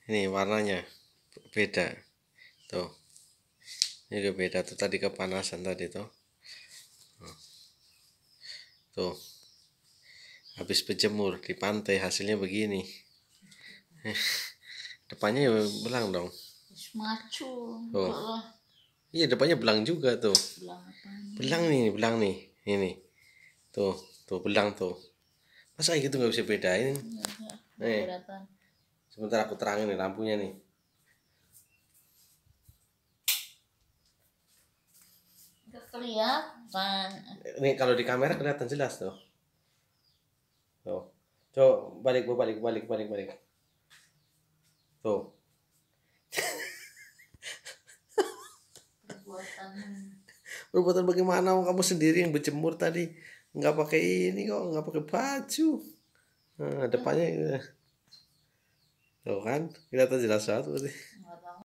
Ini warnanya beda. Tuh. Ini udah beda tuh, tadi kepanasan tadi tuh. Tuh. Habis berjemur di pantai hasilnya begini. Depannya ya belang dong. Macu. Oh. Iya, depannya belang juga tuh. Belang nih. Ini. Tuh belang tuh. Masa gitu nggak bisa bedain? Nih. Sebentar aku terangin nih lampunya nih. Kelihatan. Nih kalau di kamera kelihatan jelas tuh. Tuh. Coba balik. Tuh. Perbuatan bagaimana? Kamu sendiri yang berjemur tadi nggak pakai ini kok, nggak pakai baju. Nah, depannya tuh kan kelihatan jelas banget berarti.